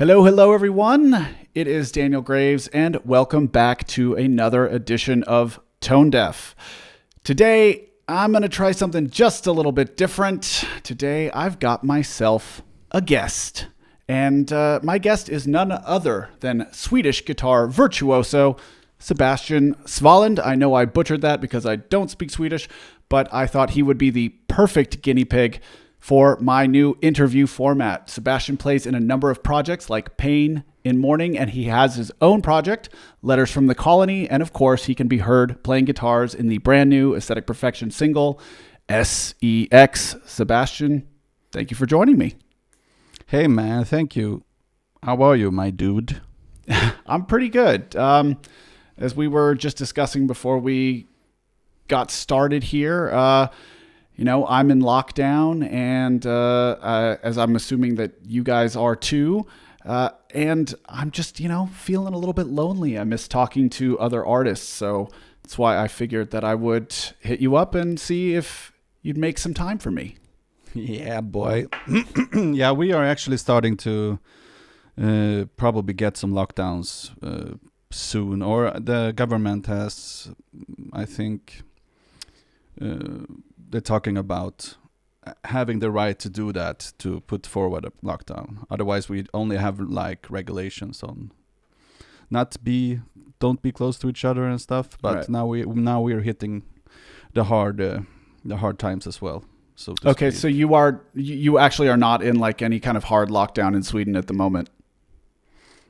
Hello, hello, everyone. It is Daniel Graves, and welcome back to another edition of Tone Deaf. Today, I'm going to try something just a little bit different. Today, I've got myself a guest, and my guest is none other than Swedish guitar virtuoso Sebastian Svalland. I know I butchered that because I don't speak Swedish, but I thought he would be the perfect guinea pig for my new interview format. Sebastian plays in a number of projects like Pain in Mourning, and he has his own project, Letters from the Colony, and of course he can be heard playing guitars in the brand new Aesthetic Perfection single, SEX. Sebastian, thank you for joining me. Hey man, thank you. How are you, my dude? I'm pretty good. As we were just discussing before we got started here, I'm in lockdown, and as I'm assuming that you guys are too, and I'm just, feeling a little bit lonely. I miss talking to other artists, so that's why I figured that I would hit you up and see if you'd make some time for me. Yeah, boy. Yeah, we are actually starting to probably get some lockdowns soon, or the government has, I think... they're talking about having the right to do that, to put forward a lockdown. Otherwise, we only have like regulations on don't be close to each other and stuff. But right. now we're hitting the hard times as well. So okay, so you actually are not in like any kind of hard lockdown in Sweden at the moment.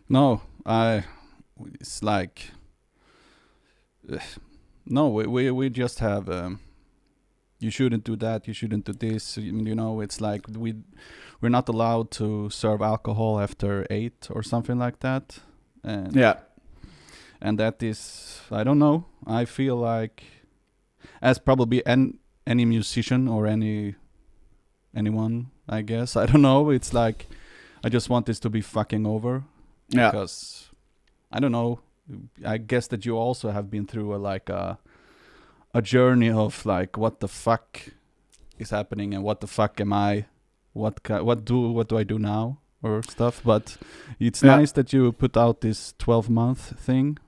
No, it's like no, we just have. You shouldn't do that. You shouldn't do this. It's like we're not allowed to serve alcohol after 8 or something like that. And yeah. And that is, I don't know. I feel like, as probably any musician or anyone, I guess. I don't know. It's like, I just want this to be fucking over. Yeah. Because, I don't know. I guess that you also have been through a journey of like, what the fuck is happening and what the fuck am I, what do I do now or stuff. But it's nice that you put out this 12-month thing,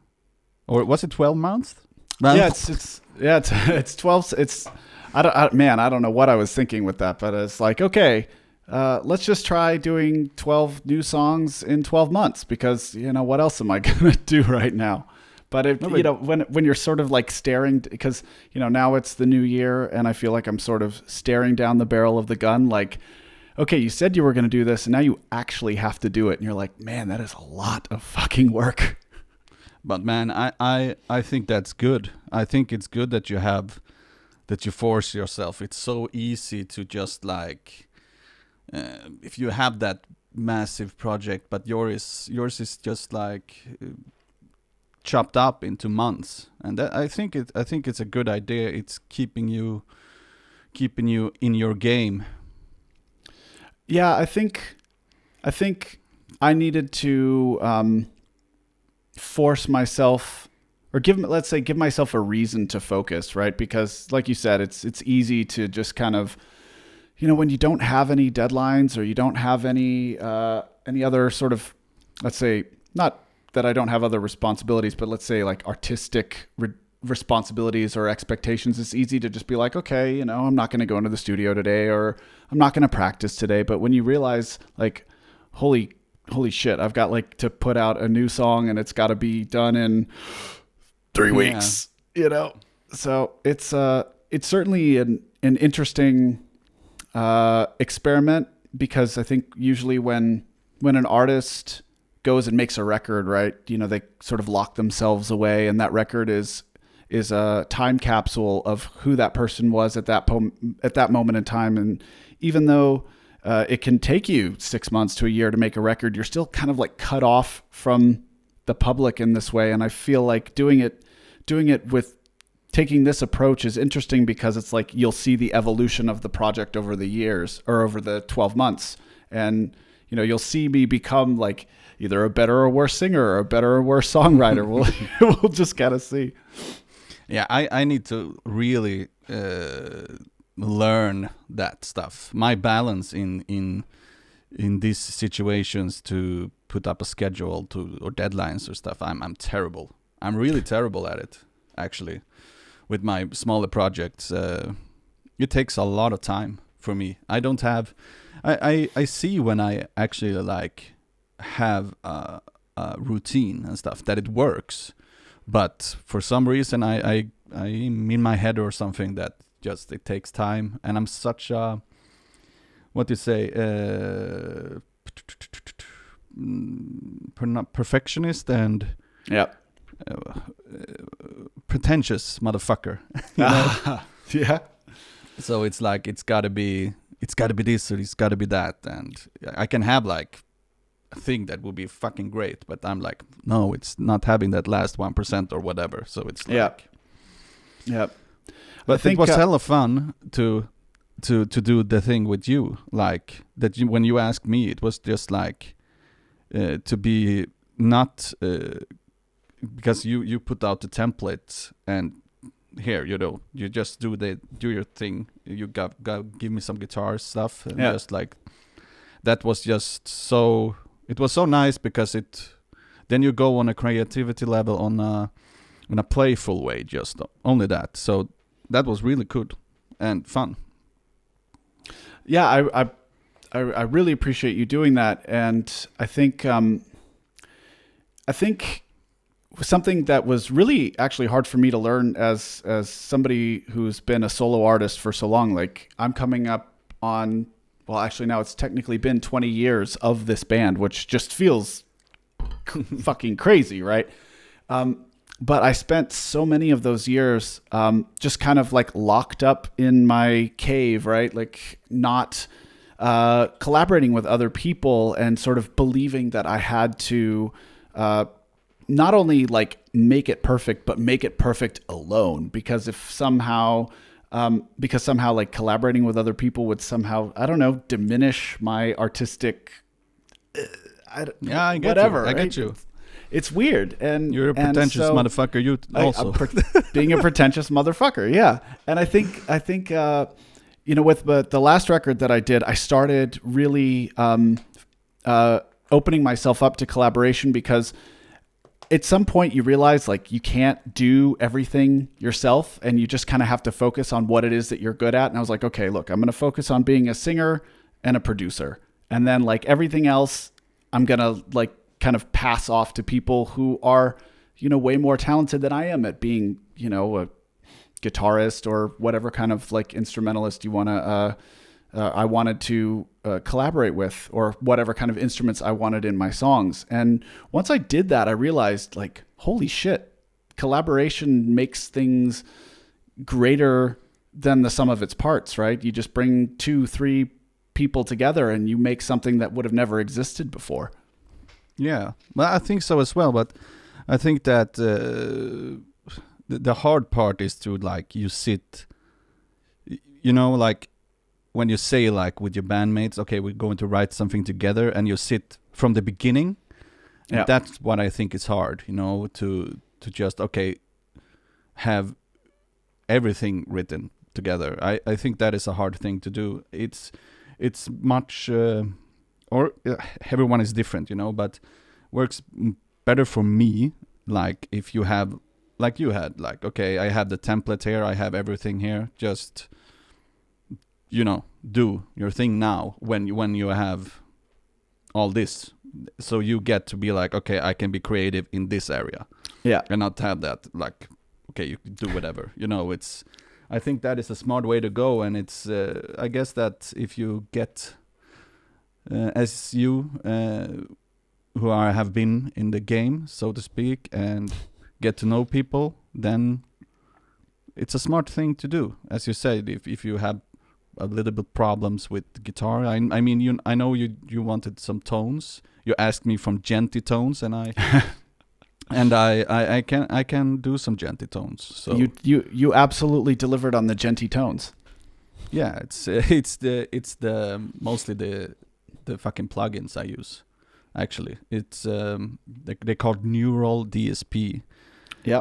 or was it 12 months? Yeah, it's 12. I don't know what I was thinking with that, but it's like, okay, let's just try doing 12 new songs in 12 months because what else am I gonna do right now? But when you're sort of like staring, because now it's the new year, and I feel like I'm sort of staring down the barrel of the gun. Like, okay, you said you were going to do this, and now you actually have to do it, and you're like, man, that is a lot of fucking work. But man, I think that's good. I think it's good that you force yourself. It's so easy to just like, if you have that massive project, but yours is just like. Chopped up into months, and that, I think it's a good idea. It's keeping you in your game. Yeah, I think I needed to force myself, or give myself a reason to focus, right? Because like you said, it's easy to just kind of, when you don't have any deadlines or you don't have any other sort of, let's say, not that I don't have other responsibilities, but let's say like artistic responsibilities or expectations, it's easy to just be like, okay, I'm not going to go into the studio today, or I'm not going to practice today. But when you realize like, holy shit, I've got like to put out a new song and it's got to be done in 3 weeks, So it's certainly an interesting experiment, because I think usually when an artist goes and makes a record, right? They sort of lock themselves away, and that record is a time capsule of who that person was at that moment in time. And even though it can take you 6 months to a year to make a record, you're still kind of like cut off from the public in this way. And I feel like doing it with taking this approach is interesting, because it's like you'll see the evolution of the project over the years, or over the 12 months, and you'll see me become like either a better or worse singer or a better or worse songwriter. We'll just kind of see. Yeah, I need to really learn that stuff. My balance in in these situations to put up a schedule to or deadlines or stuff. I'm terrible. I'm really terrible at it, actually. With my smaller projects, it takes a lot of time for me. I don't have. I see when I actually like have a routine and stuff that it works, but for some reason I'm in my head or something that just it takes time, and I'm such a what do you say perfectionist and Yeah. pretentious motherfucker. You know? Yeah. So it's like it's gotta be this or it's gotta be that, and I can have like a thing that would be fucking great, but I'm like, no, it's not having that last 1% or whatever. So it's like, yeah. But it was hella fun to do the thing with you, like that. When you asked me, it was just like to be not because you put out the templates and here you just do your thing. You got give me some guitar stuff and just like that was just so. It was so nice because then you go on a creativity level on a playful way, just only that. So that was really good and fun. Yeah, I really appreciate you doing that, and I think something that was really actually hard for me to learn as somebody who's been a solo artist for so long. Like I'm coming up on, well, actually now it's technically been 20 years of this band, which just feels fucking crazy, right? But I spent so many of those years just kind of like locked up in my cave, right? Like not collaborating with other people and sort of believing that I had to not only like make it perfect, but make it perfect alone. Because if somehow like collaborating with other people would somehow, I don't know, diminish my artistic, I get whatever. You. I right? get you. It's weird, and you're a pretentious motherfucker. You also being a pretentious motherfucker, yeah. And I think with the last record that I did, I started really opening myself up to collaboration because at some point you realize like you can't do everything yourself, and you just kind of have to focus on what it is that you're good at. And I was like, okay, look, I'm going to focus on being a singer and a producer, and then like everything else, I'm gonna like kind of pass off to people who are, way more talented than I am at being, a guitarist or whatever kind of like instrumentalist you want to, I wanted to collaborate with, or whatever kind of instruments I wanted in my songs. And once I did that, I realized like, holy shit, collaboration makes things greater than the sum of its parts, right? You just bring 2-3 people together and you make something that would have never existed before. Yeah, well, I think so as well. But I think that the hard part is to like you sit, like when you say like with your bandmates, okay, we're going to write something together, and you sit from the beginning. And yeah. That's what I think is hard, to just have everything written together. I think that is a hard thing to do. It's much. Everyone is different, but works better for me. Like if you have, like you had, like, okay, I have the template here, I have everything here, just, do your thing now when you have all this. So you get to be like, okay, I can be creative in this area. Yeah. And not have that, like, okay, you can do whatever. I think that is a smart way to go. And it's, I guess that if you get... as you who have been in the game, so to speak, and get to know people, then it's a smart thing to do. As you said, if you have a little bit problems with the guitar, I mean, I know you wanted some tones. You asked me from genty tones, and I and I can do some genty tones. So you absolutely delivered on the genty tones. Yeah, it's the mostly the fucking plugins I use. Actually, it's they're called Neural DSP. Yeah,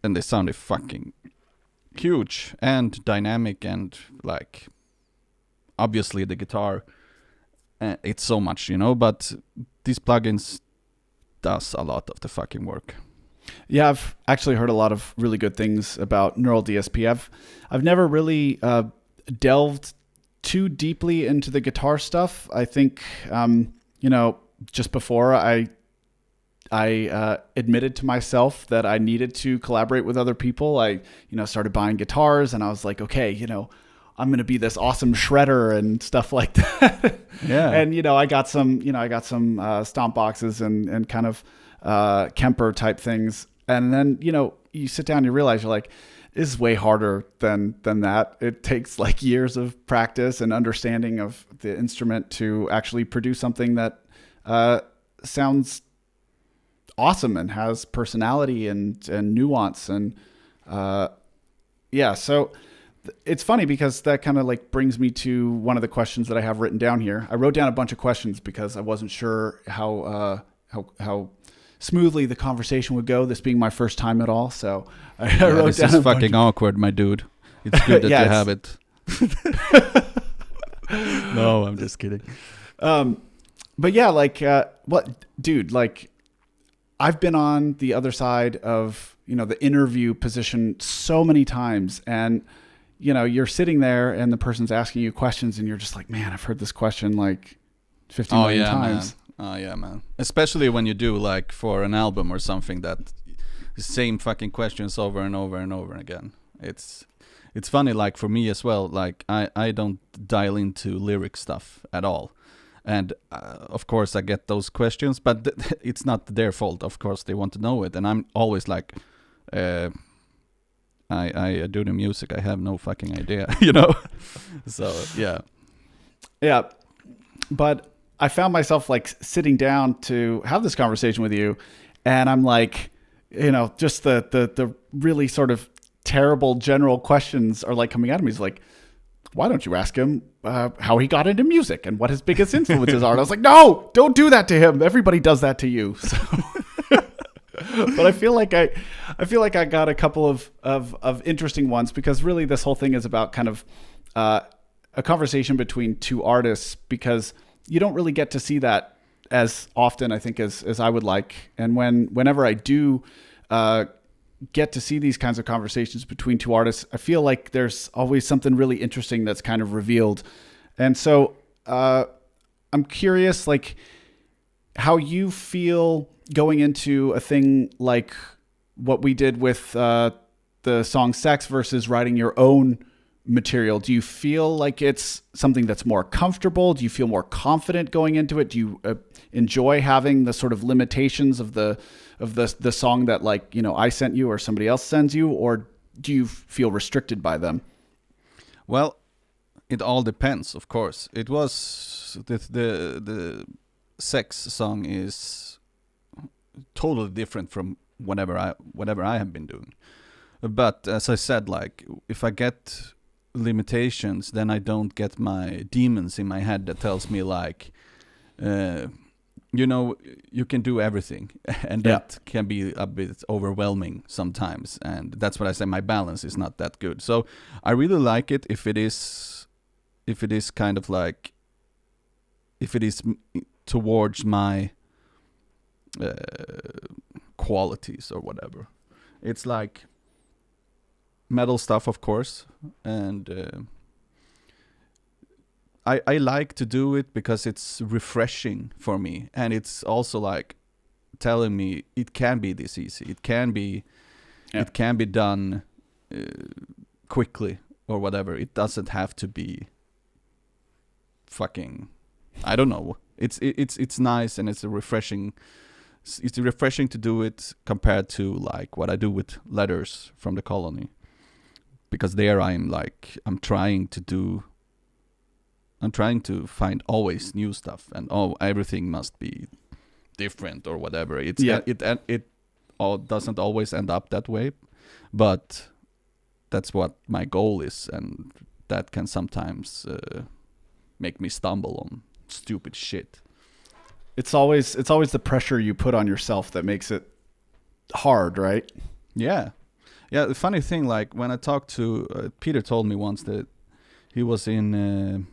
and they sounded fucking huge and dynamic, and like obviously the guitar it's so much, you know. But these plugins does a lot of the fucking work. Yeah, I've actually heard a lot of really good things about Neural DSP. I've never really delved too deeply into the guitar stuff. I think just before I admitted to myself that I needed to collaborate with other people, I started buying guitars, and I was like, okay, I'm going to be this awesome shredder and stuff like that. Yeah. And, I got some stomp boxes and kind of Kemper type things. And then, you sit down and you realize you're like, this is way harder than that. It takes like years of practice and understanding of the instrument to actually produce something that sounds awesome and has personality and nuance. And so it's funny because that kind of like brings me to one of the questions that I have written down here. I wrote down a bunch of questions because I wasn't sure how smoothly the conversation would go, this being my first time at all. So I wrote this down is fucking awkward, my dude. It's good that you have it. No, I'm just kidding. But yeah, like, dude, like, I've been on the other side of, the interview position so many times, and, you're sitting there and the person's asking you questions and you're just like, man, I've heard this question like 50 million times. Man. Oh yeah, man. Especially when you do like for an album or something, that the same fucking questions over and over and over again. It's funny, like for me as well, like I don't dial into lyric stuff at all. And of course I get those questions, but it's not their fault. Of course they want to know it. And I'm always like, I do the music. I have no fucking idea, So, yeah. Yeah. But I found myself like sitting down to have this conversation with you. And I'm like, just the really sort of terrible general questions are like coming out of me. It's like, why don't you ask him how he got into music and what his biggest influences are? And I was like, no, don't do that to him. Everybody does that to you. So, but I feel like I got a couple of interesting ones, because really this whole thing is about kind of a conversation between two artists, because you don't really get to see that as often, I think, as I would like. And whenever I do get to see these kinds of conversations between two artists, I feel like there's always something really interesting that's kind of revealed. And so I'm curious, like, how you feel going into a thing like what we did with the song Sex versus writing your own material. Do you feel like it's something that's more comfortable? Do you feel more confident going into it? Do you enjoy having the sort of limitations of the song that, like, I sent you or somebody else sends you, or do you feel restricted by them? Well, it all depends, of course. It was the Sex song is totally different from whatever I have been doing. But as I said, like, if I get limitations, then I don't get my demons in my head that tells me like, you can do everything, and that can be a bit overwhelming sometimes. And that's what I say. My balance is not that good. So I really like it if it is kind of like, if it is towards my qualities or whatever. It's like metal stuff, of course, and I like to do it because it's refreshing for me, and it's also like telling me it can be this easy. It can be done quickly or whatever. It doesn't have to be fucking, I don't know. It's nice, and it's refreshing to do it compared to like what I do with Letters from the Colony. Because there I'm trying to find always new stuff, and everything must be different or whatever. It all doesn't always end up that way, but that's what my goal is, and that can sometimes make me stumble on stupid shit. It's always the pressure you put on yourself that makes it hard, right? Yeah. Yeah, the funny thing, like, when I talked to Peter told me once that he was in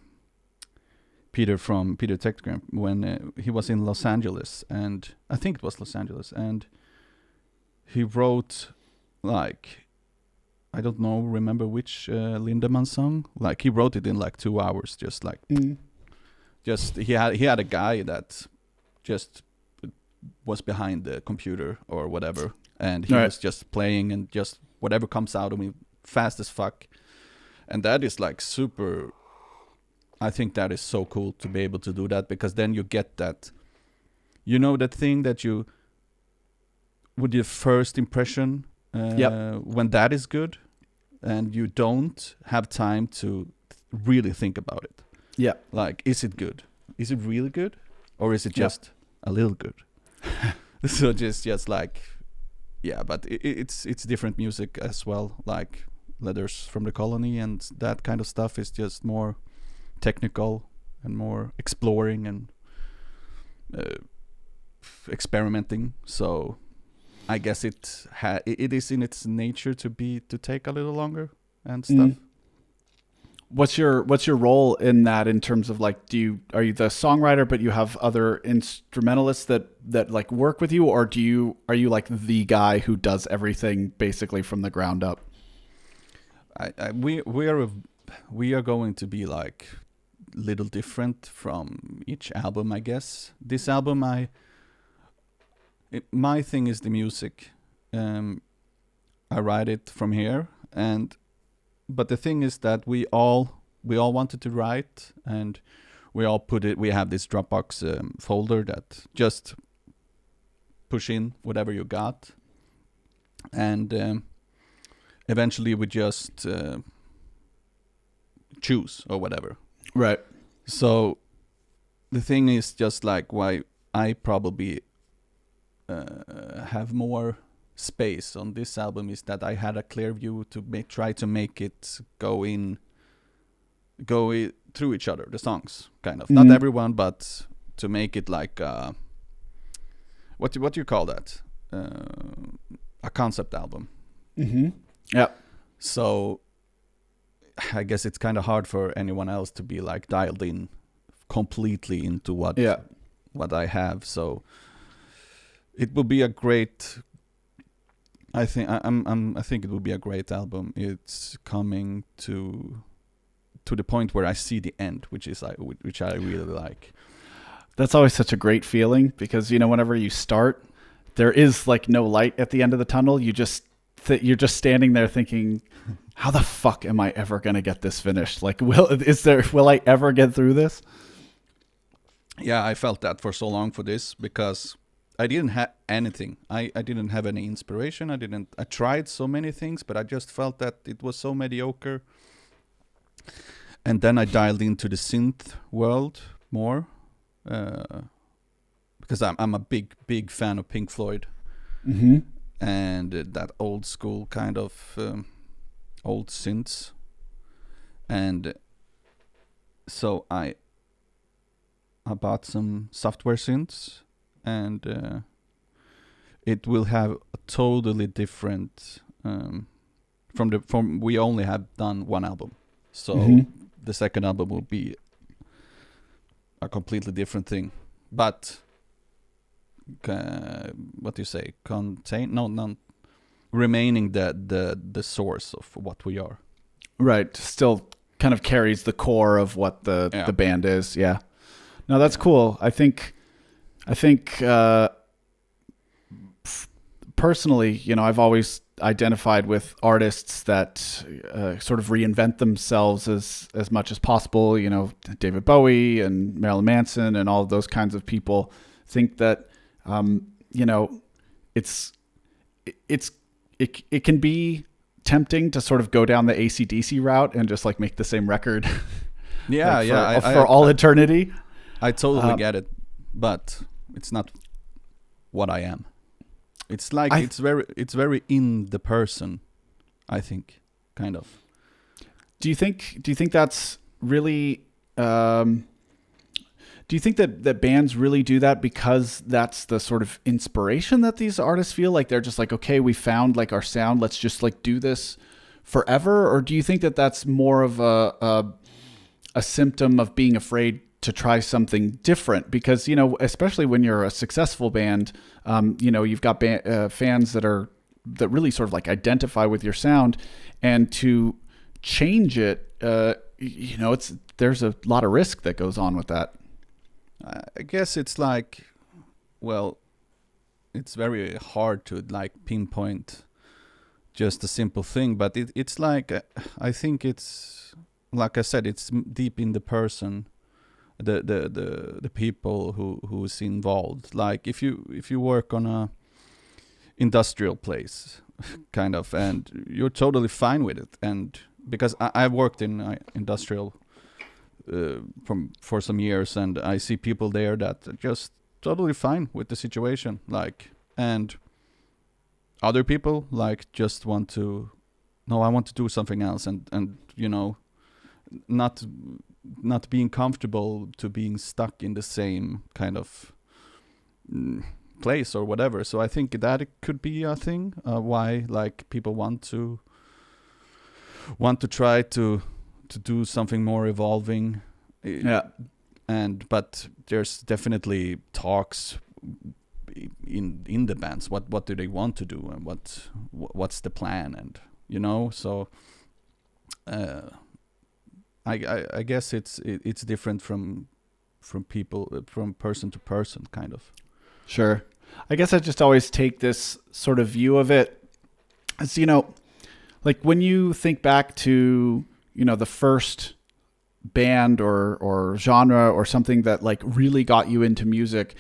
Peter from Peter Techgram when he was in Los Angeles, and I think it was Los Angeles, and he wrote like, I don't know, remember which Lindemann song. Like he wrote it in like 2 hours, just like, just he had a guy that just was behind the computer or whatever, and he was just playing and just whatever comes out of me fast as fuck, and that is like super. I think that is so cool to be able to do that, because then you get that, you know, that thing that you, with your first impression, when that is good, and you don't have time to really think about it. Yeah. Like, is it good? Is it really good? Or is it just a little good? So just like, yeah, but it's different music as well. Like Letters from the Colony and that kind of stuff is just more technical and more exploring and experimenting. So I guess it is in its nature to take a little longer and stuff. What's your role in that, in terms of like, are you the songwriter but you have other instrumentalists that like work with you, or are you like the guy who does everything basically from the ground up? We are going to be like little different from each album, I guess. This album, my thing is the music. I write it from here, but the thing is that we all wanted to write, and we all we have this Dropbox folder that just push in whatever you got, and eventually we just choose or whatever. Right. So the thing is just like why I probably have more space on this album is that I had a clear view to try to make it go through each other, the songs, kind of. Not everyone, but to make it like what do you call that? A concept album. Yeah. So I guess it's kind of hard for anyone else to be like dialed in completely into what I have. So it will be a great. I think it will be a great album. It's coming to the point where I see the end, which I really like. That's always such a great feeling, because whenever you start, there is like no light at the end of the tunnel. You're just standing there thinking, how the fuck am I ever going to get this finished? Like, will I ever get through this? Yeah, I felt that for so long for this, because I didn't have anything. I didn't have any inspiration. I tried so many things, but I just felt that it was so mediocre. And then I dialed into the synth world more, because I'm a big fan of Pink Floyd. And that old school kind of old synths, and so I bought some software synths, and it will have a totally different from we only have done one album, so the second album will be a completely different thing, but what do you say? Remaining the source of what we are. Right. Still kind of carries the core of what the band is. Yeah. No, that's cool. I think personally, I've always identified with artists that sort of reinvent themselves as much as possible. David Bowie and Marilyn Manson and all of those kinds of people think that it can be tempting to sort of go down the AC/DC route and just like make the same record. For all eternity. I totally get it, but it's not what I am. It's like it's very in the person, I think, kind of. Do you think that's really? Do you think that bands really do that because that's the sort of inspiration that these artists feel like? They're just like, okay, we found like our sound, let's just like do this forever? Or do you think that that's more of a symptom of being afraid to try something different, because especially when you're a successful band, you've got fans that really sort of like identify with your sound, and to change it, there's a lot of risk that goes on with that. I guess it's like, well, it's very hard to like pinpoint just a simple thing, but it's like, I think it's, like I said, it's deep in the person, the people who's involved. Like if you work on a industrial place kind of, and you're totally fine with it, and because I've worked in industrial for some years, and I see people there that are just totally fine with the situation, like, and other people like just want to, no, I want to do something else, and not being comfortable to being stuck in the same kind of place or whatever. So I think that it could be a thing why like people want to try to do something more evolving. Yeah. But there's definitely talks in the bands. What do they want to do, and what's the plan, and so I guess it's different from people, from person to person, kind of. Sure. I guess I just always take this sort of view of it as, like when you think back to, the first band or genre or something that like really got you into music,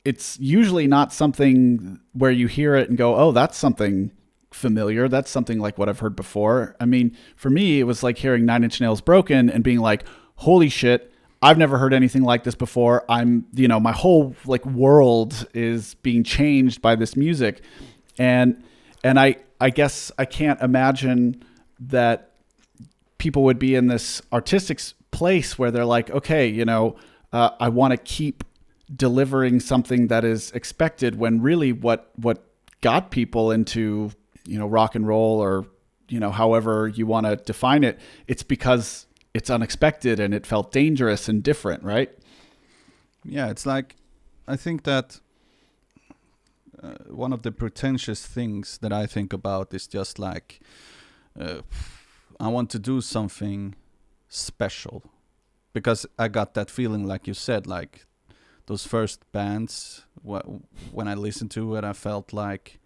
it's usually not something where you hear it and go, oh, that's something familiar. That's something like what I've heard before. I mean, for me, it was like hearing Nine Inch Nails Broken and being like, holy shit, I've never heard anything like this before. I'm, my whole like world is being changed by this music. And I guess I can't imagine that people would be in this artistic place where they're like, okay, I want to keep delivering something that is expected, when really what got people into, rock and roll, or, however you want to define it, it's because it's unexpected and it felt dangerous and different, right? Yeah, it's like, I think that one of the pretentious things that I think about is just like, I want to do something special, because I got that feeling, like you said, like those first bands, when I listened to it, I felt like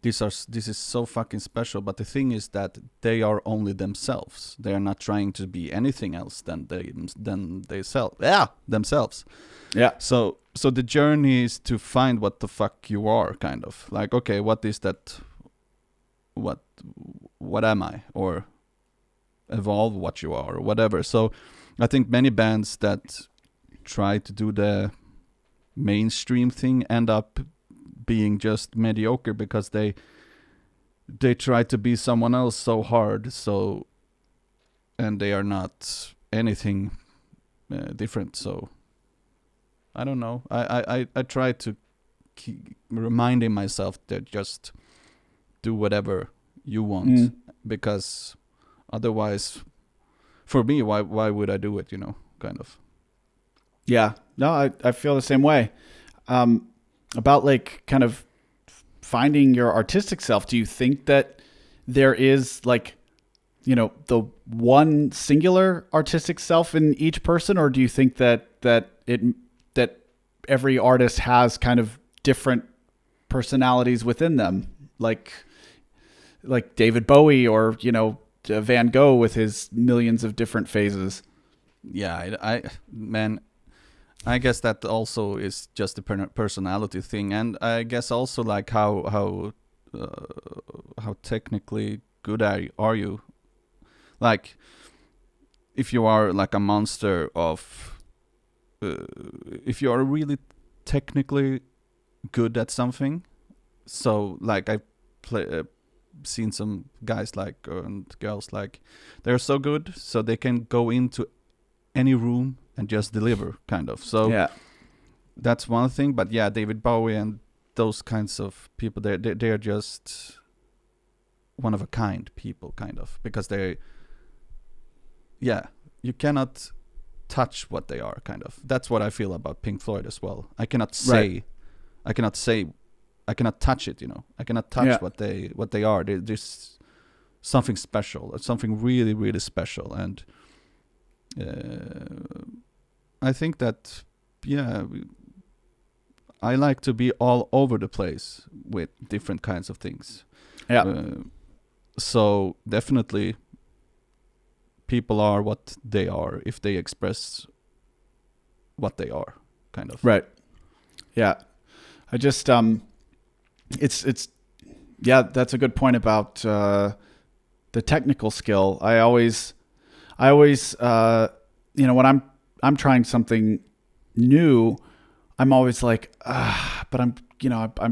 this is so fucking special. But the thing is that they are only themselves. They are not trying to be anything else than themselves. Yeah. So the journey is to find what the fuck you are, kind of like, okay, what is that? What am I? Or evolve what you are, or whatever. So I think many bands that try to do the mainstream thing end up being just mediocre, because they try to be someone else so hard, and they are not anything different. So I don't know. I try to keep reminding myself that just do whatever you want, because otherwise, for me, why would I do it? Kind of. Yeah. No, I feel the same way. About like kind of finding your artistic self. Do you think that there is like, the one singular artistic self in each person, or do you think that every artist has kind of different personalities within them, like David Bowie, or Van Gogh with his millions of different phases? Yeah, I guess that also is just a personality thing, and I guess also like how technically good are you? Like, if you are like a monster of, if you are really technically good at something, so like I seen some guys like and girls like, they're so good, so they can go into any room and just deliver, kind of. So yeah, that's one thing. But yeah, David Bowie and those kinds of people, they're just one of a kind people, kind of, because you cannot touch what they are, kind of. That's what I feel about Pink Floyd as well. I cannot say, I cannot touch it, you know. I cannot touch what they are. There's something special, something really, really special. And I think that, I like to be all over the place with different kinds of things. Yeah. So definitely people are what they are if they express what they are, kind of. Right. Yeah. I just it's that's a good point about the technical skill. I always when I'm trying something new, I'm always like, but I'm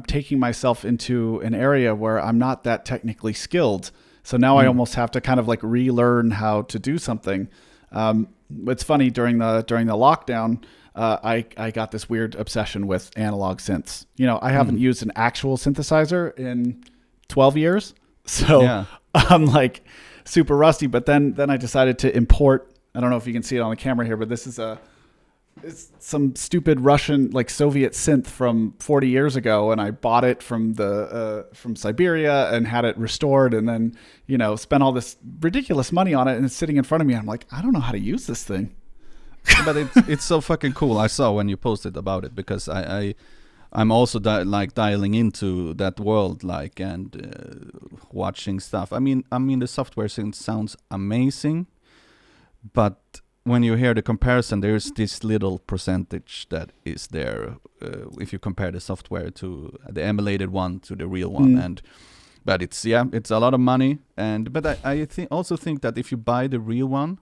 taking myself into an area where I'm not that technically skilled. So now I almost have to kind of like relearn how to do something. It's funny, during the lockdown, I got this weird obsession with analog synths. I haven't used an actual synthesizer in 12 years. So I'm like super rusty, but then I decided to import, I don't know if you can see it on the camera here, but this is it's some stupid Russian, like Soviet synth from 40 years ago, and I bought it from Siberia and had it restored, and then spent all this ridiculous money on it, and it's sitting in front of me. I'm like, I don't know how to use this thing. But it's so fucking cool. I saw when you posted about it, because I'm also dialing into that world, and watching stuff. I mean the software sounds amazing, but when you hear the comparison, there's this little percentage that is there if you compare the software to the emulated one to the real one. But it's a lot of money, but I also think that if you buy the real one,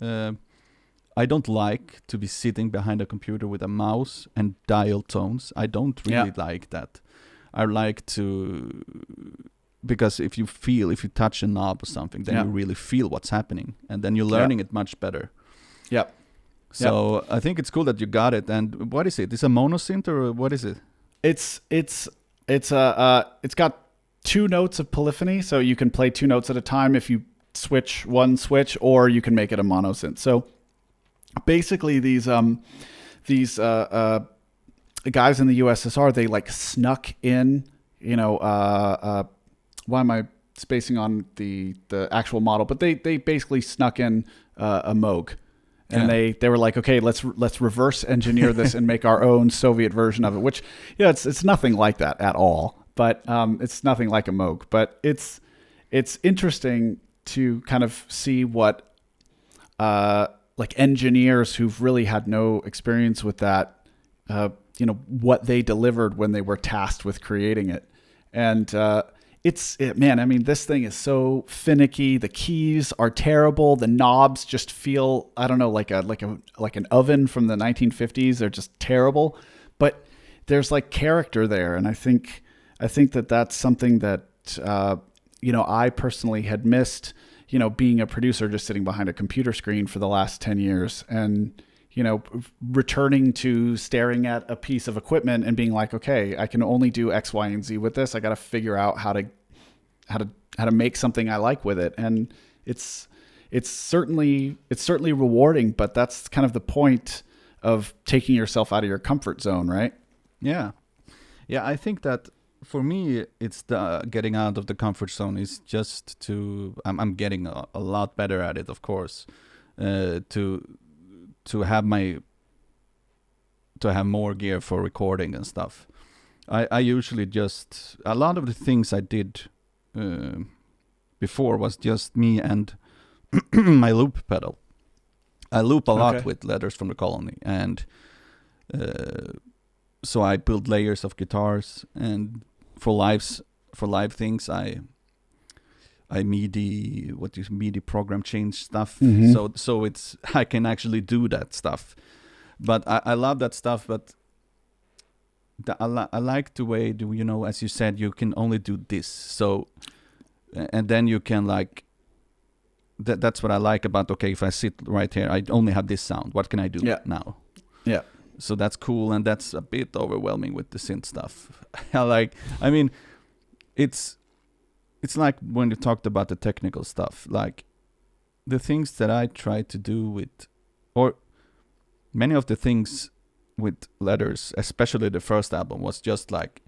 I don't like to be sitting behind a computer with a mouse and dial tones. I don't really like that. I like to, because if you touch a knob or something, then you really feel what's happening, and then you're learning it much better. Yep. So I think it's cool that you got it. And what is it? Is it a monosynth, or what is it? It's got 2 notes of polyphony, so you can play 2 notes at a time if you switch one switch, or you can make it a monosynth. So basically, these guys in the USSR, they like snuck in, why am I spacing on the actual model? But they basically snuck in a Moog. And they were like, okay, let's reverse engineer this and make our own Soviet version of it, which, it's nothing like that at all. But it's nothing like a Moog. But it's interesting to kind of see what like engineers who've really had no experience with that, what they delivered when they were tasked with creating it. And man, I mean, this thing is so finicky. The keys are terrible. The knobs just feel, I don't know, like an oven from the 1950s. They're just terrible. But there's like character there, and I think that that's something that I personally had missed. Being a producer, just sitting behind a computer screen for the last 10 years, and returning to staring at a piece of equipment and being like, okay, I can only do X, Y, and Z with this. I got to figure out how to make something I like with it. And it's certainly rewarding, but that's kind of the point of taking yourself out of your comfort zone, right? Yeah. I think that for me, it's the getting out of the comfort zone is just to, I'm getting a lot better at it, of course, to have more gear for recording and stuff. I usually just, a lot of the things I did before was just me and my loop pedal. I loop a lot with Letters from the Colony, and so I build layers of guitars, and for live things I MIDI program change stuff. So it's, I can actually do that stuff. But I love that stuff, but I like the way, as you said, you can only do this. So, and then you can that's what I like about, okay, if I sit right here, I only have this sound. What can I do now? Yeah. So that's cool, and that's a bit overwhelming with the synth stuff. It's like when you talked about the technical stuff, like the things that I try to do with, or many of the things with Letters, especially the first album, was just like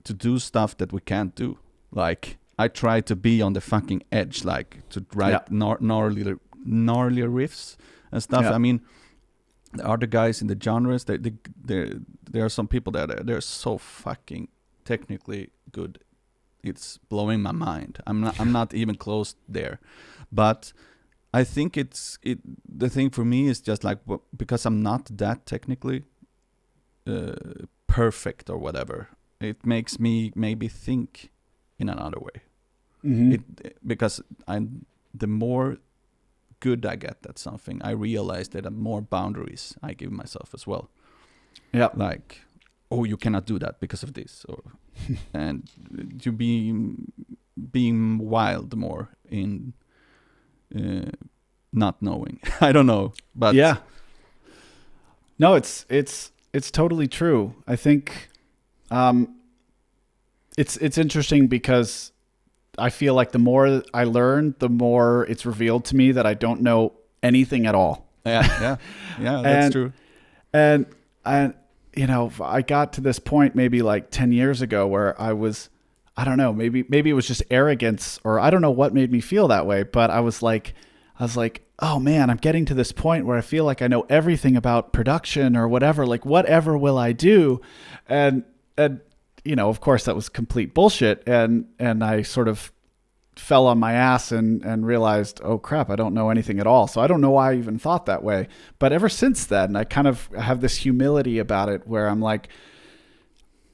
to do stuff that we can't do. Like I try to be on the fucking edge, like to write gnarly riffs and stuff. Yeah. I mean, the other guys in the genres, there are some people that they're so fucking technically good. It's blowing my mind. I'm not even close there, but I think the thing for me is just like because I'm not that technically perfect or whatever. It makes me maybe think in another way. Because the more good I get at something, I realize that the more boundaries I give myself as well. Yeah. Like, oh, you cannot do that because of this, or and to being wild more in not knowing. I don't know, but yeah. No, it's totally true. I think it's interesting because I feel like the more I learn, the more it's revealed to me that I don't know anything at all. Yeah, that's true. And I got to this point maybe like 10 years ago where I don't know, maybe it was just arrogance, or I don't know what made me feel that way, but I was like, oh man, I'm getting to this point where I feel like I know everything about production or whatever, like whatever will I do? And of course that was complete bullshit. And I sort of fell on my ass and realized, oh crap, I don't know anything at all. So I don't know why I even thought that way. But ever since then, I kind of have this humility about it where I'm like,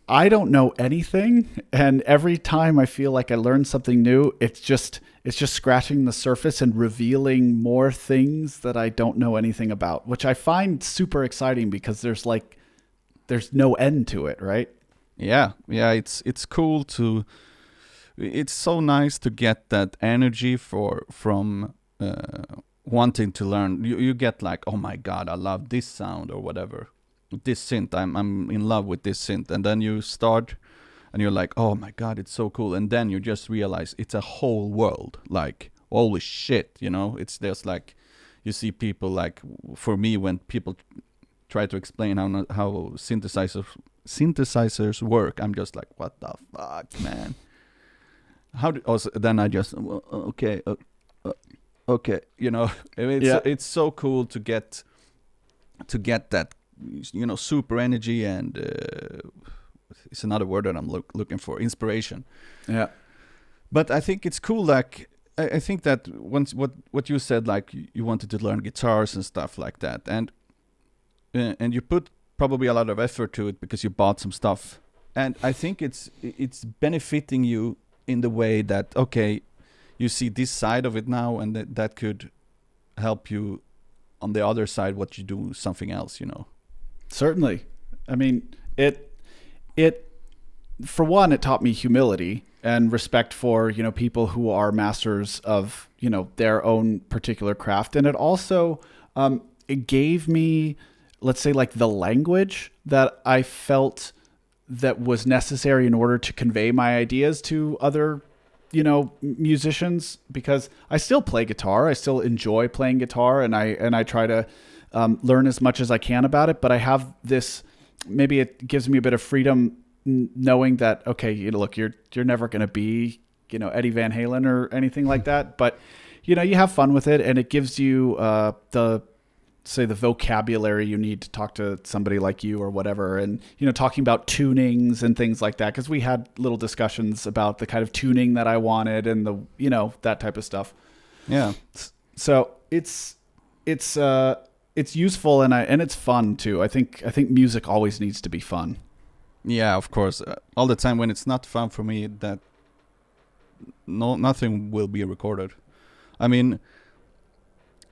I don't know anything. And every time I feel like I learn something new, it's just scratching the surface and revealing more things that I don't know anything about, which I find super exciting because there's no end to it, right? Yeah, it's cool to. It's so nice to get that energy from wanting to learn. You get like, oh my god, I love this sound or whatever, this synth. I'm in love with this synth, and then you start, and you're like, oh my god, it's so cool, and then you just realize it's a whole world. Like, holy shit, it's just like you see people like, for me, when people try to explain how synthesizers work, I'm just like, what the fuck, man. Then I just okay, it's so cool to get that super energy, and it's another word that I'm looking for, inspiration. Yeah. But I think it's cool. Like I think that once what you said, like you wanted to learn guitars and stuff like that, and you put probably a lot of effort to it because you bought some stuff, and I think it's benefiting you in the way that, okay, you see this side of it now, and that could help you on the other side, what you do something else, Certainly. I mean, it for one, it taught me humility and respect for, people who are masters of, their own particular craft. And it also, it gave me, let's say, like the language that I felt that was necessary in order to convey my ideas to other, musicians, because I still play guitar. I still enjoy playing guitar, and I try to learn as much as I can about it. But I have this, maybe it gives me a bit of freedom knowing that, okay, look, you're never going to be, Eddie Van Halen or anything like that. But, you have fun with it, and it gives you the vocabulary you need to talk to somebody like you or whatever. And, talking about tunings and things like that, because we had little discussions about the kind of tuning that I wanted and the, that type of stuff. Yeah. So it's useful, and it's fun too. I think music always needs to be fun. Yeah, of course. All the time when it's not fun for me, that nothing will be recorded. I mean,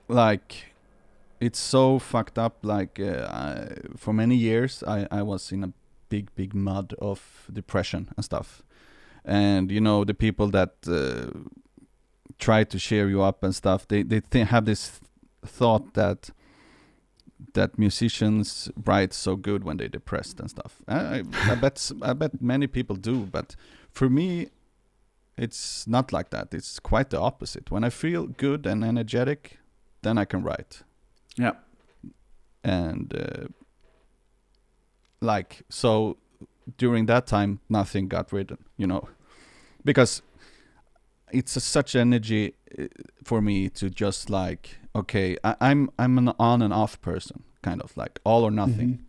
like, it's so fucked up. Like, for many years, I was in a big mud of depression and stuff. And, the people that try to cheer you up and stuff, they have this thought that musicians write so good when they're depressed and stuff. I bet many people do, but for me, it's not like that. It's quite the opposite. When I feel good and energetic, then I can write. Yeah. and like so during that time nothing got written, because it's such energy for me to just like, okay, I'm an on and off person, kind of like all or nothing.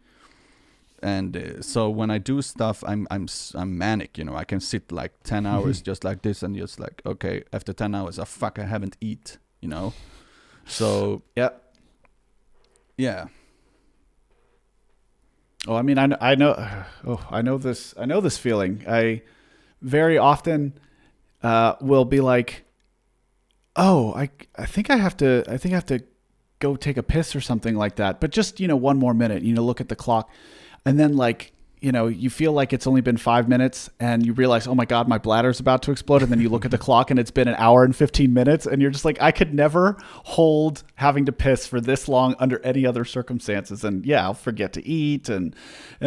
And so when I do stuff, I'm manic, I can sit like 10 hours just like this, and just like, okay, after 10 hours, I haven't eat, So yeah. Oh, I mean, I know. Oh, I know this. I know this feeling. I very often will be like, oh, I think I have to go take a piss or something like that. But just, one more minute, look at the clock. And then like, you feel like it's only been 5 minutes and you realize, oh my God, my bladder's about to explode. And then you look at the clock and it's been an hour and 15 minutes. And you're just like, I could never hold having to piss for this long under any other circumstances. And yeah, I'll forget to eat and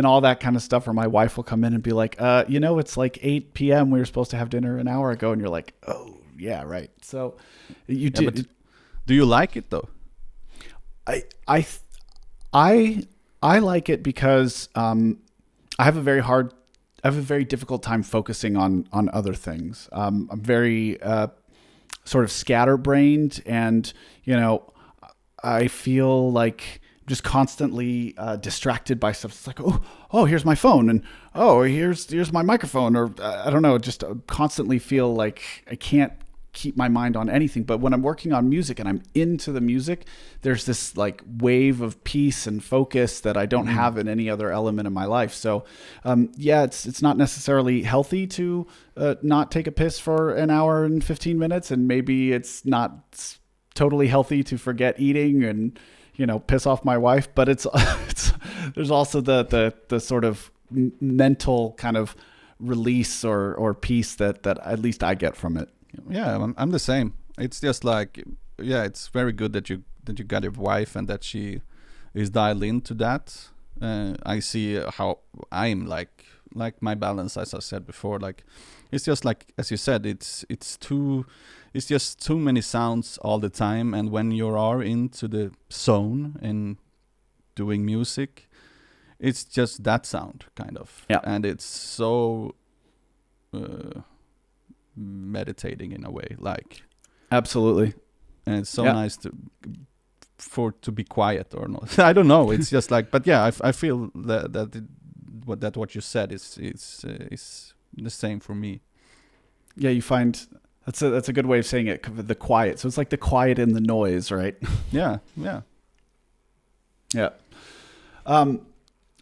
all that kind of stuff. Or my wife will come in and be like, it's like 8 p.m. We were supposed to have dinner an hour ago. And you're like, oh yeah, right. So you do. Do you like it though? I like it because I have a very difficult time focusing on other things. I'm very sort of scatterbrained, and I feel like just constantly distracted by stuff. It's like, oh, here's my phone, and oh, here's my microphone, or I don't know. Just constantly feel like I can't keep my mind on anything. But when I'm working on music and I'm into the music, there's this like wave of peace and focus that I don't have in any other element of my life. So it's not necessarily healthy to not take a piss for an hour and 15 minutes, and maybe it's not totally healthy to forget eating and piss off my wife, but it's there's also the sort of mental kind of release or peace that at least I get from it. Yeah, I'm the same. It's just like, yeah, it's very good that you got a wife and that she is dialed into that. I see how I'm like my balance, as I said before. Like, it's just like, as you said, it's just too many sounds all the time. And when you are into the zone and doing music, it's just that sound kind of, and it's so. Meditating in a way, like absolutely, and it's so nice to be quiet or not. I don't know. It's just like, but yeah, I feel that what you said is the same for me. Yeah, you find that's a good way of saying it. The quiet. So it's like the quiet in the noise, right? Yeah.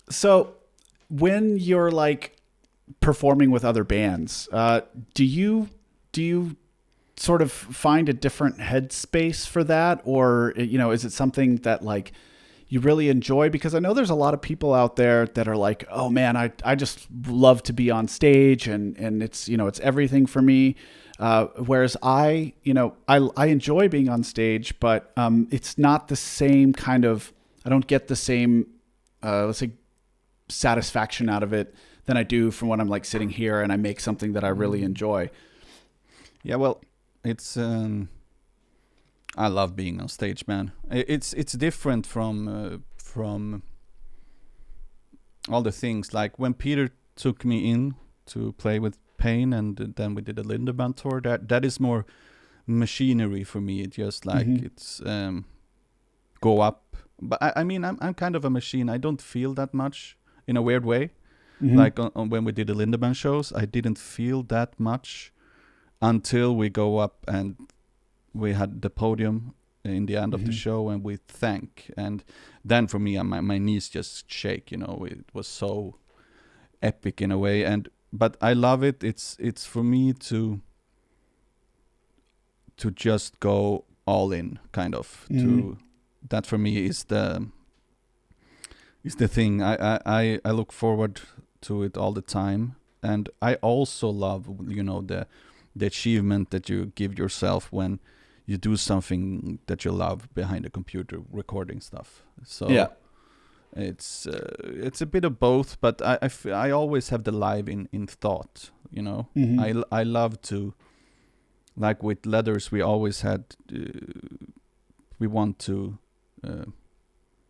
So when you're like performing with other bands, do you sort of find a different headspace for that, or is it something that like you really enjoy? Because I know there's a lot of people out there that are like, oh man, I just love to be on stage and it's it's everything for me. Whereas I enjoy being on stage, but it's not the same kind of, I don't get the same let's say satisfaction out of it than I do from when I'm like sitting here and I make something that I really enjoy. Yeah, well, it's I love being on stage, man. It's different from all the things. Like when Peter took me in to play with Pain, and then we did a LINDEMANN tour. That is more machinery for me. It's just like it's go up. But I mean, I'm kind of a machine. I don't feel that much in a weird way. Like on when we did the LINDEMANN shows, I didn't feel that much until we go up and we had the podium in the end of the show and we thank. And then for me, my knees just shake. It was so epic in a way. But I love it. It's for me to just go all in, kind of. To that for me is the thing. I look forward to it all the time, and I also love the achievement that you give yourself when you do something that you love behind a computer recording stuff. So yeah, it's a bit of both, but I always have the live in thought. I love to, like with Letters, we always had we want to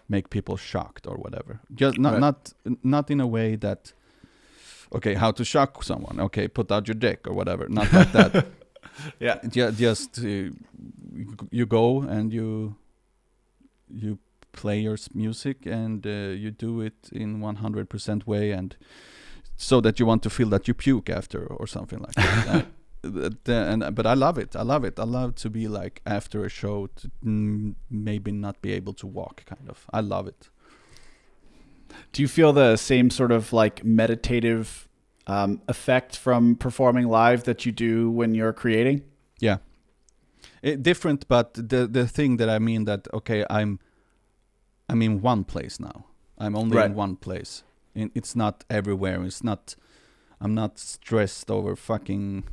make people shocked or whatever. Just not Right. not in a way that, okay, how to shock someone. Okay, put out your dick or whatever. Not like that. Yeah. Just you go and you play your music and you do it in 100% way, and so that you want to feel that you puke after or something like that. But I love it. I love to be like after a show to maybe not be able to walk. Kind of. I love it. Do you feel the same sort of like meditative effect from performing live that you do when you're creating? Yeah. Different, but the thing that I mean that, okay, I'm in one place now. I'm only Right. in one place. It's not everywhere. I'm not stressed over fucking,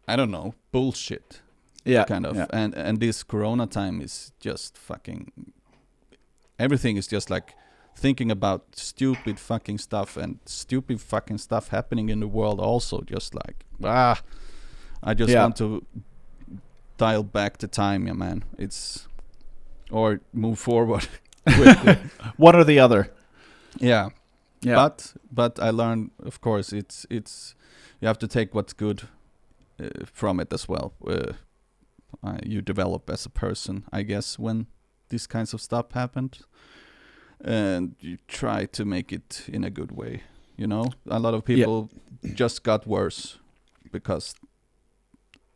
I don't know, bullshit. Yeah. Kind of. Yeah. And this Corona time is just fucking, everything is just like thinking about stupid fucking stuff, and stupid fucking stuff happening in the world also, just like, I just Yeah. want to dial back the time, yeah, man. Or move forward quickly. One or the other. Yeah. Yeah. But I learned, of course, it's you have to take what's good from it as well. You develop as a person, I guess, when these kinds of stuff happened, and you try to make it in a good way. You know, a lot of people just got worse because.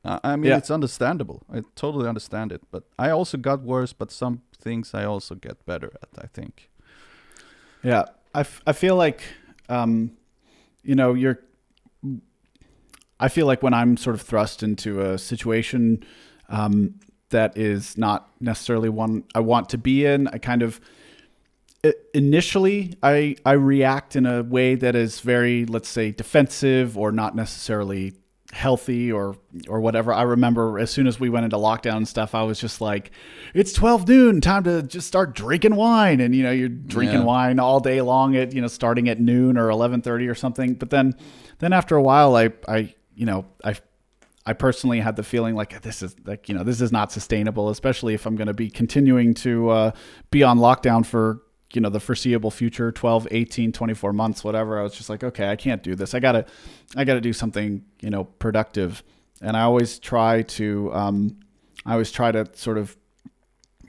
I mean, it's understandable. I totally understand it. But I also got worse, but some things I also get better at, I think. Yeah. I feel like, I feel like when I'm sort of thrust into a situation that is not necessarily one I want to be in, I kind of, initially, I react in a way that is very, let's say, defensive or not necessarily healthy or whatever. I remember as soon as we went into lockdown and stuff, I was just like, it's 12 noon, time to just start drinking wine. And, you're drinking wine all day long at, starting at noon or 11:30 or something. But then after a while, I personally had the feeling like this is not sustainable, especially if I'm going to be continuing to be on lockdown for, the foreseeable future, 12, 18, 24 months, whatever. I was just like, okay, I can't do this. I gotta do something, productive. And I always try to sort of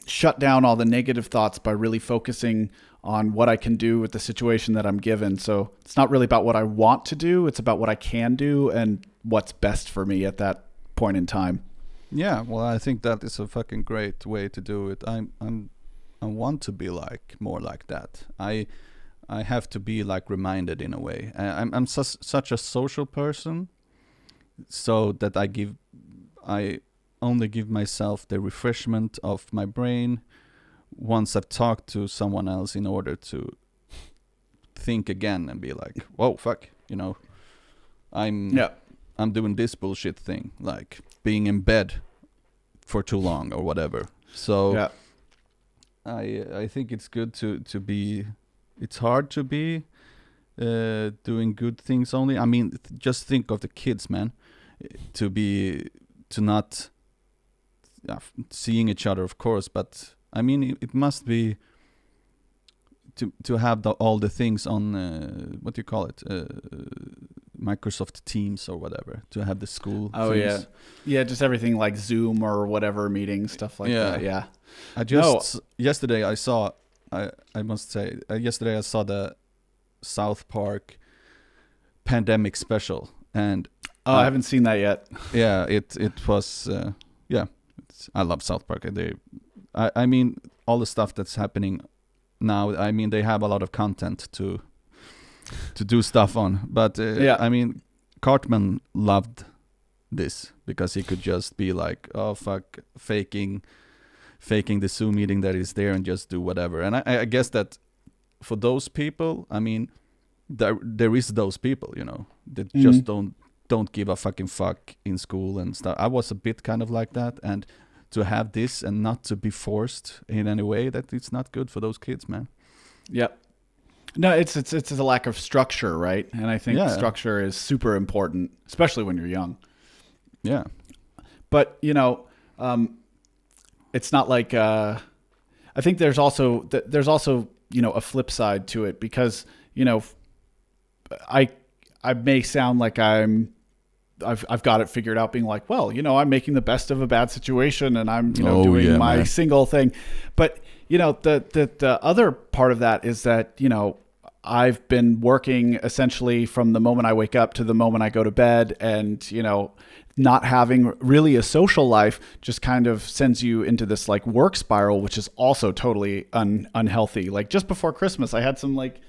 shut down all the negative thoughts by really focusing on what I can do with the situation that I'm given. So it's not really about what I want to do. It's about what I can do and what's best for me at that point in time. Yeah, well, I think that is a fucking great way to do it. I want to be like more like that. I have to be like reminded in a way. I'm such a social person, so that I only give myself the refreshment of my brain once I've talked to someone else, in order to think again and be like, whoa, fuck, I'm doing this bullshit thing, like being in bed for too long or whatever. So I think it's good to be. It's hard to be doing good things only. I mean, just think of the kids, man. To not seeing each other, of course, but I mean, it must be to have all the things on what do you call it, Microsoft Teams or whatever, to have the school things. Yeah, just everything like Zoom or whatever meetings, stuff like that. Yeah. Yesterday I saw yesterday I saw the South Park pandemic special, and I haven't seen that yet. Yeah, it was I love South Park. I mean, all the stuff that's happening now, I mean, they have a lot of content to do stuff on, but I mean, Cartman loved this because he could just be like, oh fuck, faking the Zoom meeting that is there and just do whatever. And I guess that for those people, I mean, there is those people, that just don't give a fucking fuck in school and stuff. I was a bit kind of like that, and to have this and not to be forced in any way, that it's not good for those kids, man. Yep. No, it's a lack of structure, right? And I think structure is super important, especially when you're young. Yeah. But, it's not like I think there's also a flip side to it, because I may sound like I've got it figured out, being like, well, I'm making the best of a bad situation, and I'm doing my single thing. But the other part of that is that I've been working essentially from the moment I wake up to the moment I go to bed, and not having really a social life just kind of sends you into this like work spiral, which is also totally unhealthy. Like just before Christmas, I had some like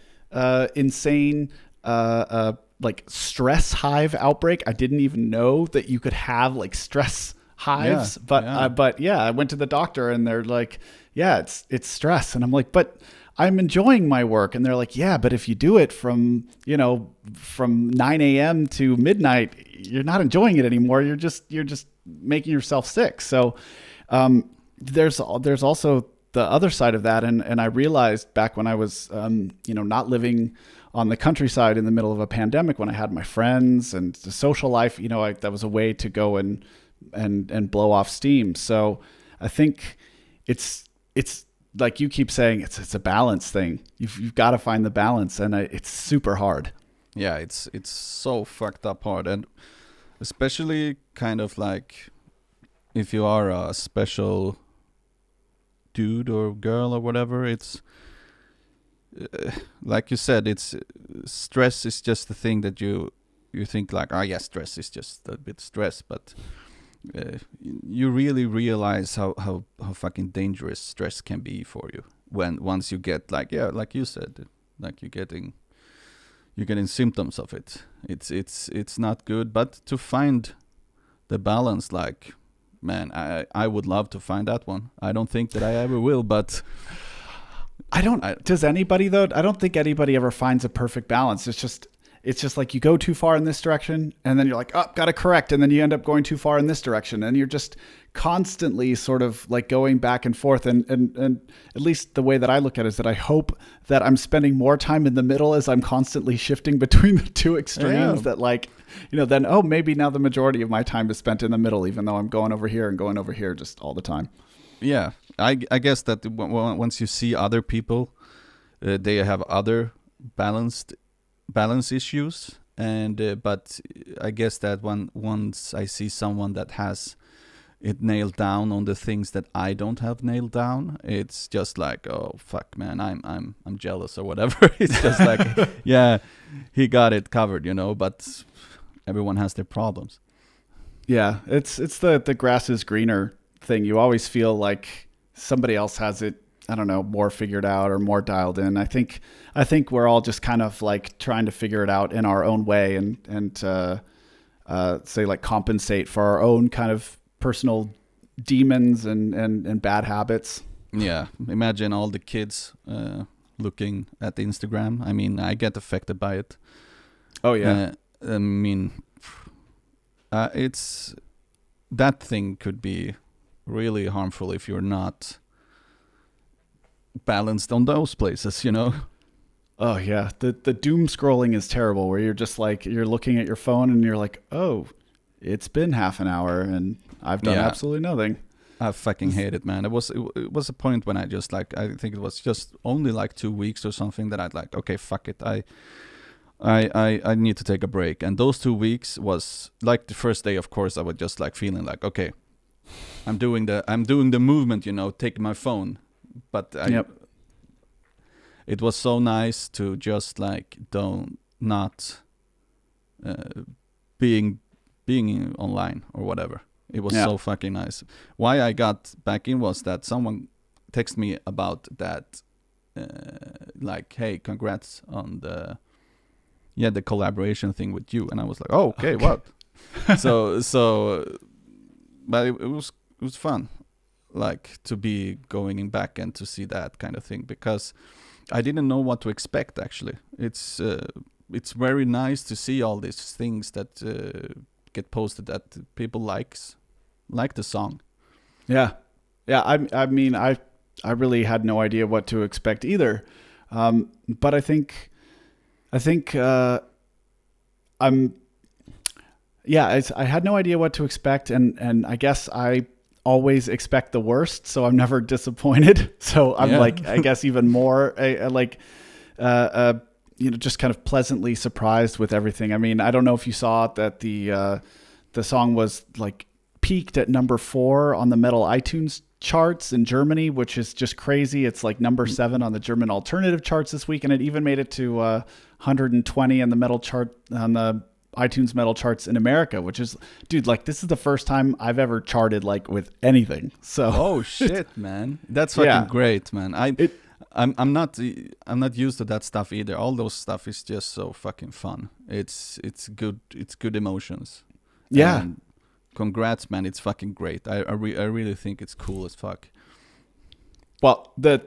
insane like stress hive outbreak. I didn't even know that you could have like stress hives, but I went to the doctor and they're like, yeah, it's stress. And I'm like, but I'm enjoying my work. And they're like, yeah, but if you do it from 9 a.m. to midnight, you're not enjoying it anymore. You're just making yourself sick. So, there's also the other side of that. And I realized back when I was, not living on the countryside in the middle of a pandemic, when I had my friends and the social life, that was a way to go and blow off steam. So I think it's like you keep saying, it's a balance thing. You've got to find the balance, and it's super hard. Yeah, it's so fucked up hard, and especially kind of like if you are a special dude or girl or whatever, it's like you said, it's stress is just the thing that you think like, oh yeah, stress is just a bit stress, but you really realize how fucking dangerous stress can be for you once you get like you said, like you're getting symptoms of it. It's not good, but to find the balance, like, man, I would love to find that one. I don't think that I ever will, but does anybody though? I don't think anybody ever finds a perfect balance. It's just like you go too far in this direction, and then you're like, oh, gotta correct. And then you end up going too far in this direction. And you're just constantly sort of like going back and forth. And at least the way that I look at it is that I hope that I'm spending more time in the middle as I'm constantly shifting between the two extremes. That like, then, oh, maybe now the majority of my time is spent in the middle, even though I'm going over here and going over here just all the time. Yeah, I guess that once you see other people, they have other balance issues, and but I guess that once I see someone that has it nailed down on the things that I don't have nailed down, it's just like, oh fuck, man, I'm jealous or whatever. It's just like, yeah, he got it covered, but everyone has their problems. Yeah, it's the grass is greener thing. You always feel like somebody else has it, I don't know, more figured out or more dialed in. I think we're all just kind of like trying to figure it out in our own way, and say like compensate for our own kind of personal demons and bad habits. Yeah, imagine all the kids looking at Instagram. I mean, I get affected by it. Oh yeah. I mean, it's that thing could be really harmful if you're not balanced on those places, Oh yeah, the doom scrolling is terrible, where you're just like, you're looking at your phone and you're like, oh, it's been half an hour and I've done absolutely nothing. I fucking hate it, man. It was a point when I just like, I think it was just only like 2 weeks or something that I'd like, okay, fuck it, I need to take a break. And those 2 weeks was like the first day, of course, I was just like feeling like, okay, I'm doing the movement, taking my phone. But it was so nice to just like not being online or whatever. It was so fucking nice. Why I got back in was that someone texted me about that, like, hey, congrats on the collaboration thing with you, and I was like, oh, okay. What? so, but it was fun. Like to be going back and to see that kind of thing, because I didn't know what to expect. Actually, it's very nice to see all these things that get posted that people like the song. Yeah. I mean, I really had no idea what to expect either, but I think I had no idea what to expect, and I guess I always expect the worst, so I'm never disappointed. So I'm like, I guess even more just kind of pleasantly surprised with everything. I mean, I don't know if you saw that the song was like peaked at number 4 on the metal iTunes charts in Germany, which is just crazy. It's like number 7 on the German alternative charts this week, and it even made it to 120 on the metal chart on the iTunes metal charts in America, which is, dude, like this is the first time I've ever charted like with anything. So oh shit, man, that's fucking great, man. I'm not used to that stuff either. All those stuff is just so fucking fun. It's good emotions. Yeah. And congrats, man. It's fucking great. I really think it's cool as fuck. Well, the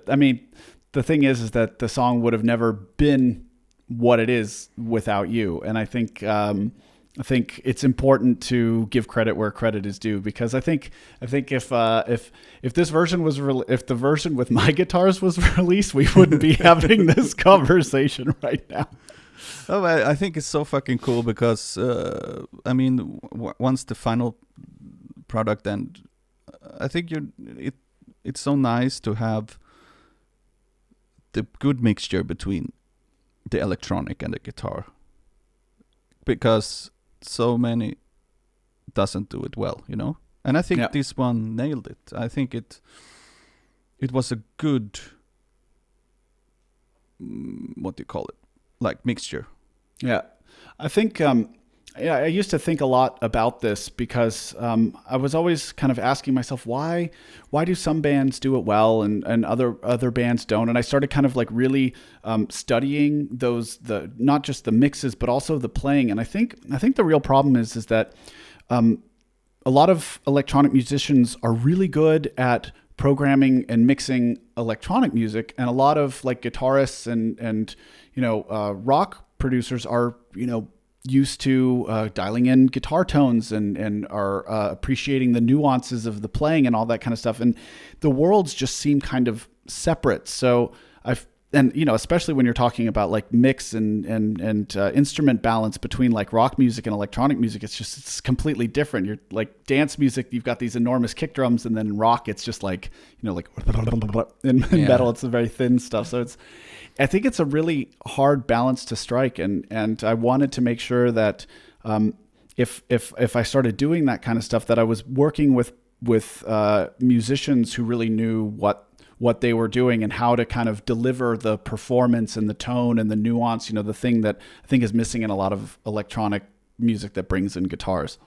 thing is that the song would have never been what it is without you. And I think it's important to give credit where credit is due, because I think if this version was if the version with my guitars was released, we wouldn't be having this conversation right now. Oh, I think it's so fucking cool because once the final product, and I think it's so nice to have the good mixture between the electronic and the guitar, because so many doesn't do it well, you know. And I think this one nailed it. I think it was a good what do you call it, like mixture. Yeah, I think I used to think a lot about this because I was always kind of asking myself, why do some bands do it well and other bands don't? And I started kind of like really studying the not just the mixes but also the playing. And I think the real problem is that a lot of electronic musicians are really good at programming and mixing electronic music, and a lot of like guitarists and rock producers are used to dialing in guitar tones and are appreciating the nuances of the playing and all that kind of stuff. And the worlds just seem kind of separate. So especially when you're talking about like mix and instrument balance between like rock music and electronic music, it's completely different. You're like dance music, you've got these enormous kick drums, and then in rock, it's just like, in metal, it's a very thin stuff. So I think it's a really hard balance to strike, and I wanted to make sure that if I started doing that kind of stuff, that I was working with musicians who really knew what they were doing and how to kind of deliver the performance and the tone and the nuance, the thing that I think is missing in a lot of electronic music that brings in guitars.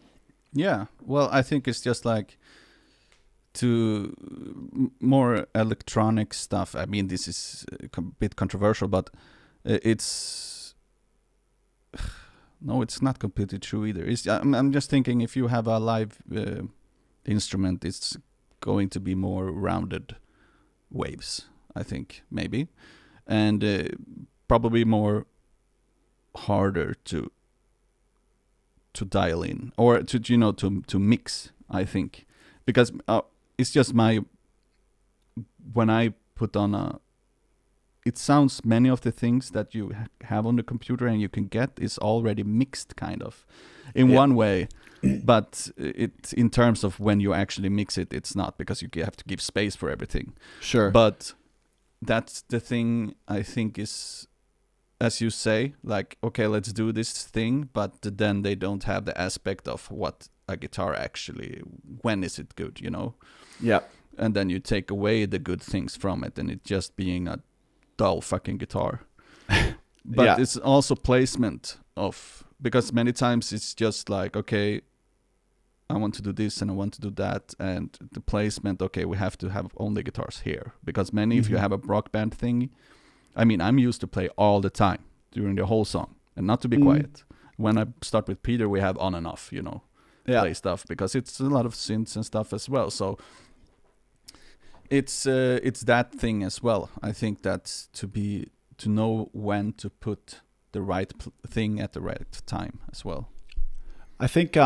Yeah, well, I think it's just like to more electronic stuff. I mean, this is a bit controversial, but it's not completely true either. I'm just thinking, if you have a live instrument, it's going to be more rounded waves, I think, maybe, and probably more harder to dial in or to mix, I think, because it's just when I put on it sounds, many of the things that you have on the computer and you can get is already mixed kind of in one way, but it, in terms of when you actually mix it, it's not, because you have to give space for everything. Sure. But that's the thing, I think, is, as you say, like, okay, let's do this thing, but then they don't have the aspect of what a guitar actually, when is it good, Yeah. And then you take away the good things from it, and it just being a dull fucking guitar. But it's also placement of, because many times it's just like, okay, I want to do this and I want to do that, and the placement, okay, we have to have only guitars here, because many, if you have a rock band thing, I mean, I'm used to play all the time during the whole song and not to be quiet. When I start with Peter, we have on and off, play stuff, because it's a lot of synths and stuff as well. So it's that thing as well. I think that's to know when to put the right thing at the right time as well. I think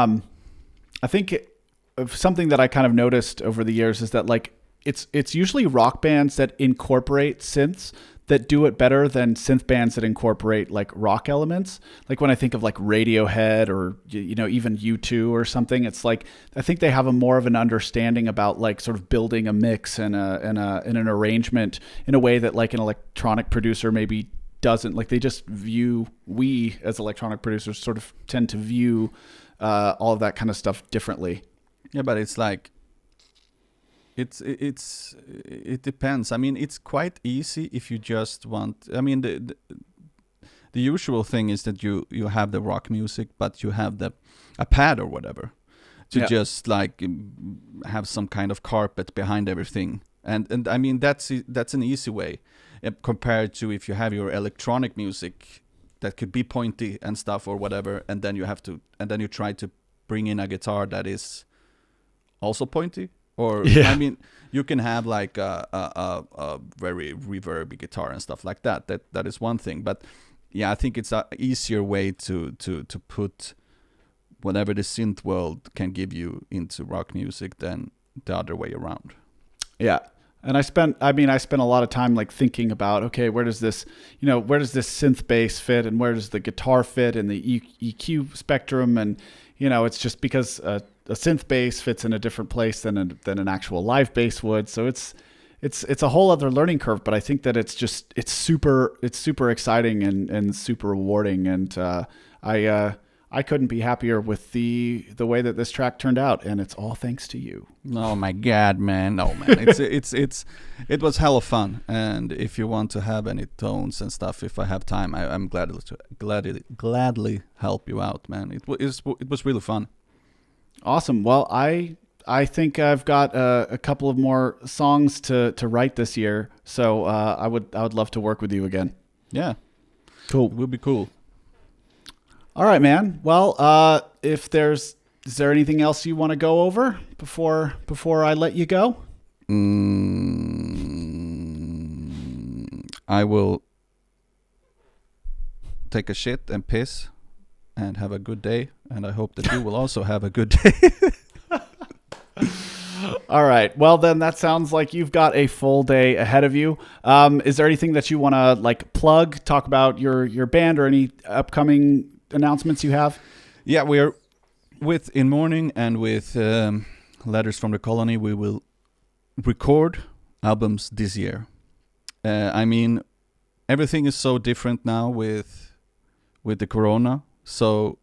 something that I kind of noticed over the years is that, like, it's usually rock bands that incorporate synths that do it better than synth bands that incorporate like rock elements. Like when I think of like Radiohead or, even U2 or something, it's like, I think they have a more of an understanding about like sort of building a mix and an arrangement in a way that like an electronic producer maybe doesn't. Like they just we as electronic producers sort of tend to view all of that kind of stuff differently. Yeah, but it's like, it depends. I mean, it's quite easy if you just want. I mean, the usual thing is that you have the rock music, but you have a pad or whatever to just like have some kind of carpet behind everything. And I mean, that's an easy way compared to if you have your electronic music that could be pointy and stuff or whatever, and then you try to bring in a guitar that is also pointy. Or I mean, you can have like a very reverby guitar and stuff like that. That is one thing. But yeah, I think it's a easier way to put whatever the synth world can give you into rock music than the other way around. Yeah. And I spent a lot of time like thinking about, okay, where does this synth bass fit, and where does the guitar fit in the EQ spectrum, and it's just because a synth bass fits in a different place than an actual live bass would. So it's a whole other learning curve, but I think that it's super exciting and super rewarding. And I couldn't be happier with the way that this track turned out, and it's all thanks to you. Oh my God, man! No, man, it was hella fun. And if you want to have any tones and stuff, if I have time, I'm gladly help you out, man. It was really fun. Awesome. Well, I think I've got a couple of more songs to write this year, so I would love to work with you again. Yeah, cool. It would be cool. All right, man. Well, is there anything else you want to go over before I let you go? I will take a shit and piss and have a good day, and I hope that you will also have a good day. All right. Well, then that sounds like you've got a full day ahead of you. Is there anything that you want to like plug, talk about your band, or any upcoming announcements you have? Yeah, we're in Mourning and with Letters from the Colony. We will record albums this year. I mean, everything is so different now with the corona. So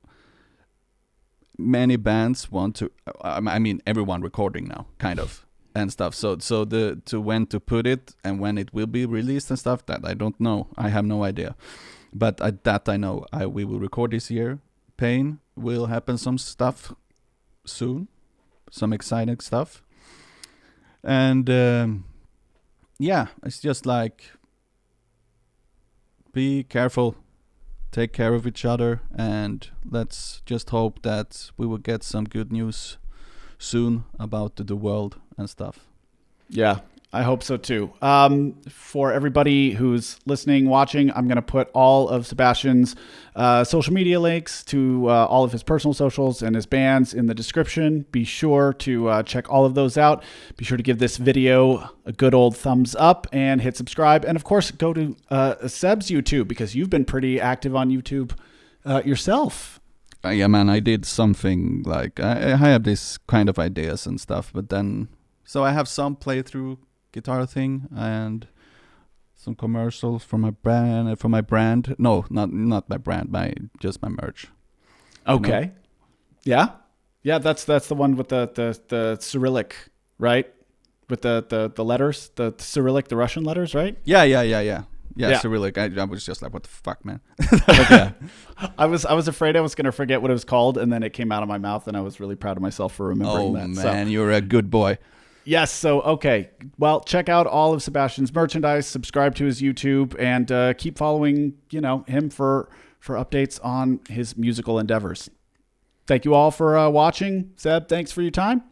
many bands want to. I mean, everyone recording now, kind of, and stuff. So when to put it and when it will be released and stuff, that I don't know. I have no idea. But I know we will record this year. Pain will happen some stuff soon, some exciting stuff. And yeah, it's just like be careful, take care of each other, and let's just hope that we will get some good news soon about the world and stuff. Yeah, I hope so too. For everybody who's listening, watching, I'm going to put all of Sebastian's social media links to all of his personal socials and his bands in the description. Be sure to check all of those out. Be sure to give this video a good old thumbs up and hit subscribe. And of course, go to Seb's YouTube, because you've been pretty active on YouTube yourself. Yeah, man, I did something like I have this kind of ideas and stuff, but then so I have some playthrough guitar thing and some commercials for my brand. No, not my brand, just my merch. Okay. Yeah, that's the one with the Cyrillic, right? With the letters, the Cyrillic, the Russian letters, right? Yeah, Cyrillic. I was just like, what the fuck, man? Yeah. I was afraid I was going to forget what it was called, and then it came out of my mouth, and I was really proud of myself for remembering that. Oh man, you're a good boy. Yes. So, okay. Well, check out all of Sebastian's merchandise, subscribe to his YouTube, and keep following, him for updates on his musical endeavors. Thank you all for watching. Seb, thanks for your time.